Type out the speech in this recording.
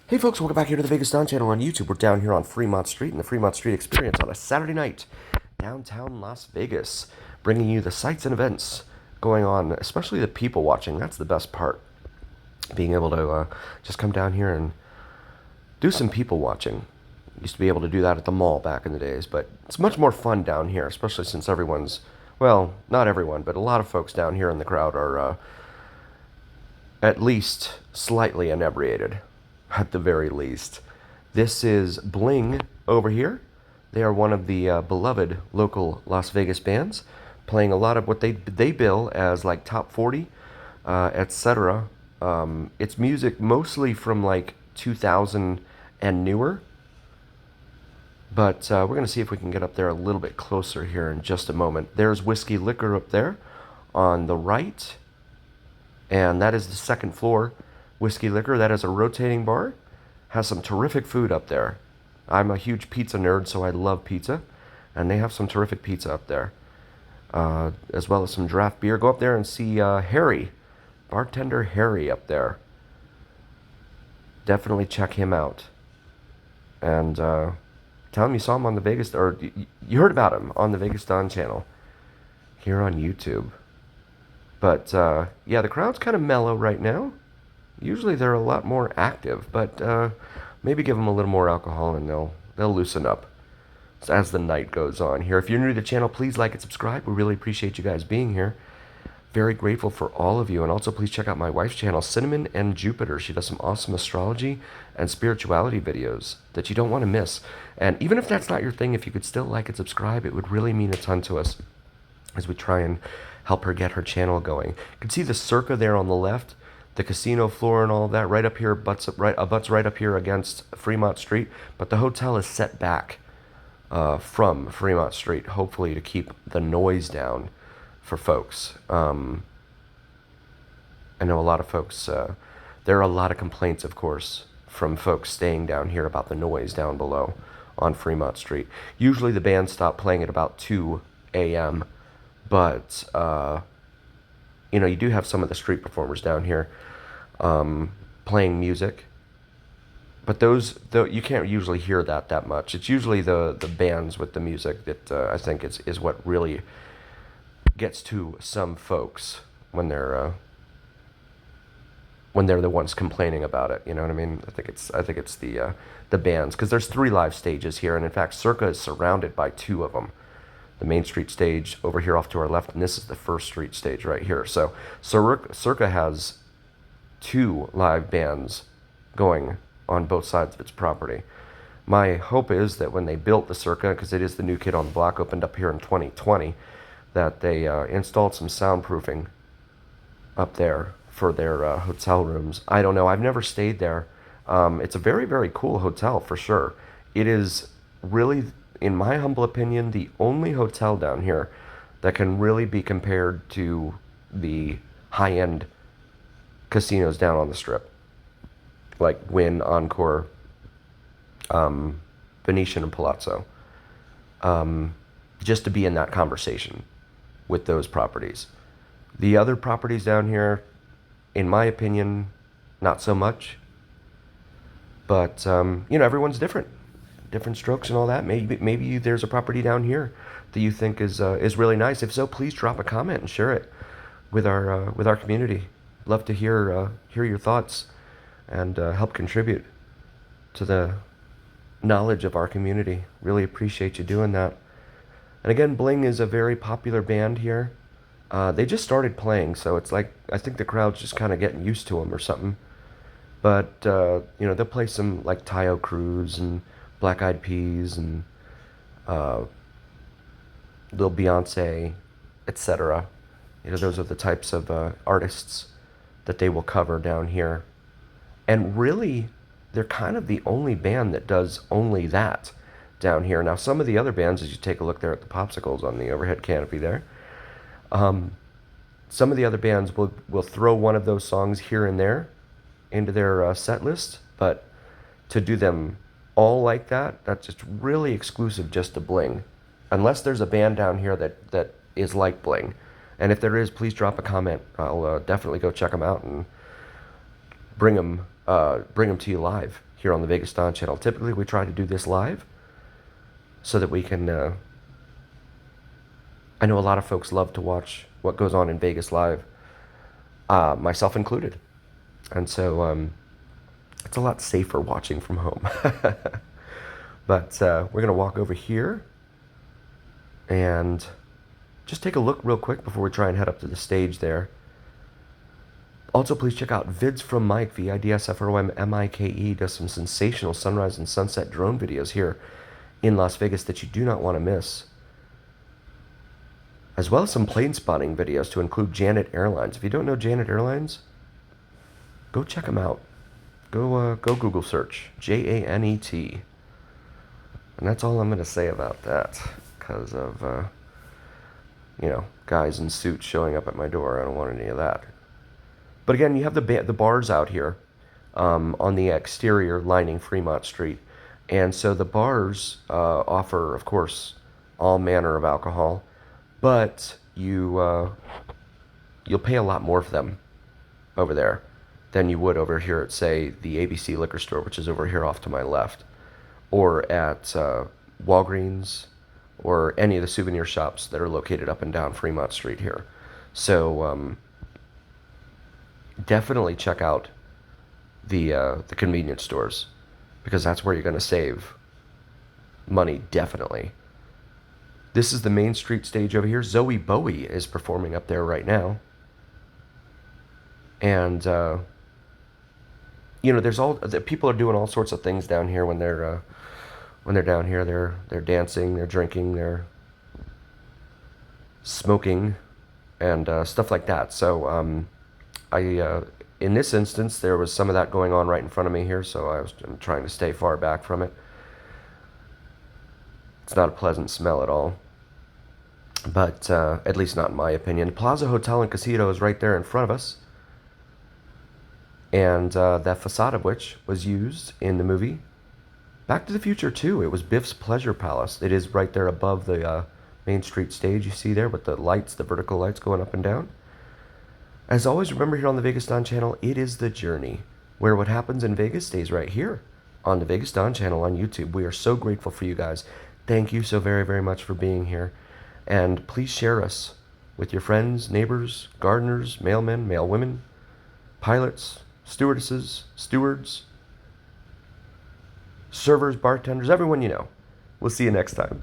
Hey folks, welcome back here to the VegasDon channel on YouTube. We're down here on Fremont Street in the Fremont Street Experience on a Saturday night, downtown Las Vegas, bringing you the sights and events going on, especially the people watching. That's the best part, being able to just come down here and do some people watching. Used to be able to do that at the mall back in the days, but it's much more fun down here, especially since everyone's, well, not everyone, but a lot of folks down here in the crowd are at least slightly inebriated, at the very least. This is Bling over here. They are one of the beloved local Las Vegas bands, playing a lot of what they bill as like top 40, etc. It's music mostly from like 2000 and newer, but we're going to see if we can get up there a little bit closer here in just a moment. There's Whiskey Liquor up there on the right, and that is the second floor. Whiskey Liquor, that is a rotating bar, has some terrific food up there. I'm a huge pizza nerd, so I love pizza, and they have some terrific pizza up there, as well as some draft beer. Go up there and see Harry, bartender Harry up there. Definitely check him out, and tell him you saw him on the Vegas, or you heard about him on the VegasDon channel here on YouTube. But yeah, the crowd's kind of mellow right now. Usually they're a lot more active, but maybe give them a little more alcohol and they'll loosen up as the night goes on here. If you're new to the channel, please like and subscribe. We really appreciate you guys being here. Very grateful for all of you. And also please check out my wife's channel, Cinnamon and Jupiter. She does some awesome astrology and spirituality videos that you don't want to miss. And even if that's not your thing, if you could still like and subscribe, it would really mean a ton to us as we try and help her get her channel going. You can see the Circa there on the left, the casino floor and all of that right up here, butts right up here against Fremont Street. But the hotel is set back from Fremont Street, hopefully to keep the noise down for folks. I know a lot of folks, there are a lot of complaints, of course, from folks staying down here about the noise down below on Fremont Street. Usually the bands stop playing at about 2 a.m., but you know, you do have some of the street performers down here playing music, but those, though, you can't usually hear that much. It's usually the bands with the music that I think is what really gets to some folks when they're the ones complaining about it. You know what I mean? I think it's the bands, because there's 3 live stages here, and in fact, Circa is surrounded by 2 of them. The Main Street stage over here off to our left, and this is the First Street stage right here. So Circa has 2 live bands going on both sides of its property. My hope is that when they built the Circa, because it is the new kid on the block, opened up here in 2020, that they installed some soundproofing up there for their hotel rooms. I don't know. I've never stayed there. It's a very, very cool hotel for sure. It is really, in my humble opinion, the only hotel down here that can really be compared to the high-end casinos down on the Strip, like Wynn, Encore, Venetian, and Palazzo. Just to be in that conversation with those properties. The other properties down here, in my opinion, not so much. But you know, everyone's different strokes and all that. Maybe there's a property down here that you think is really nice. If so, please drop a comment and share it with our community. Love to hear your thoughts and help contribute to the knowledge of our community. Really appreciate you doing that. And again, Bling is a very popular band here. They just started playing, so it's like, I think the crowd's just kind of getting used to them or something. But you know, they'll play some like Tayo Cruz and Black Eyed Peas and Lil Beyonce, etc. You know, those are the types of artists that they will cover down here. And really, they're kind of the only band that does only that down here. Now, some of the other bands, as you take a look there at the popsicles on the overhead canopy there, some of the other bands will throw one of those songs here and there into their set list, but to do them all like that, that's just really exclusive just to Bling. Unless there's a band down here that is like Bling. And if there is, please drop a comment. I'll definitely go check them out and bring them to you live here here on the VegasDon channel. Typically, we try to do this live so that we can... I know a lot of folks love to watch what goes on in Vegas live, myself included. And so it's a lot safer watching from home. But we're going to walk over here and just take a look real quick before we try and head up to the stage there. Also, please check out Vids from Mike, VIDSFROMMIKE, does some sensational sunrise and sunset drone videos here in Las Vegas that you do not want to miss. As well as some plane spotting videos to include Janet Airlines. If you don't know Janet Airlines, go check them out. Go Google search JANET. And that's all I'm going to say about that because of, guys in suits showing up at my door. I don't want any of that. But again, you have the bars out here on the exterior lining Fremont Street. And so the bars offer, of course, all manner of alcohol, but you'll pay a lot more for them over there than you would over here at, say, the ABC liquor store, which is over here off to my left, or at Walgreens, or any of the souvenir shops that are located up and down Fremont Street here. So definitely check out the convenience stores, because that's where you're going to save money, definitely. This is the Main Street stage over here. Zoe Bowie is performing up there right now. And, there's people are doing all sorts of things down here when they're down here. They're dancing, they're drinking, they're smoking, and stuff like that. So, in this instance, there was some of that going on right in front of me here, so I'm trying to stay far back from it. It's not a pleasant smell at all. But, at least not in my opinion. Plaza Hotel and Casino is right there in front of us. And that facade of which was used in the movie Back to the Future 2. It was Biff's Pleasure Palace. It is right there above the Main Street stage you see there with the lights, the vertical lights going up and down. As always, remember here on the VegasDon channel, it is the journey, where what happens in Vegas stays right here on the VegasDon channel on YouTube. We are so grateful for you guys. Thank you so very, very much for being here. And please share us with your friends, neighbors, gardeners, mailmen, mailwomen, pilots, stewardesses, stewards, servers, bartenders, everyone you know. We'll see you next time.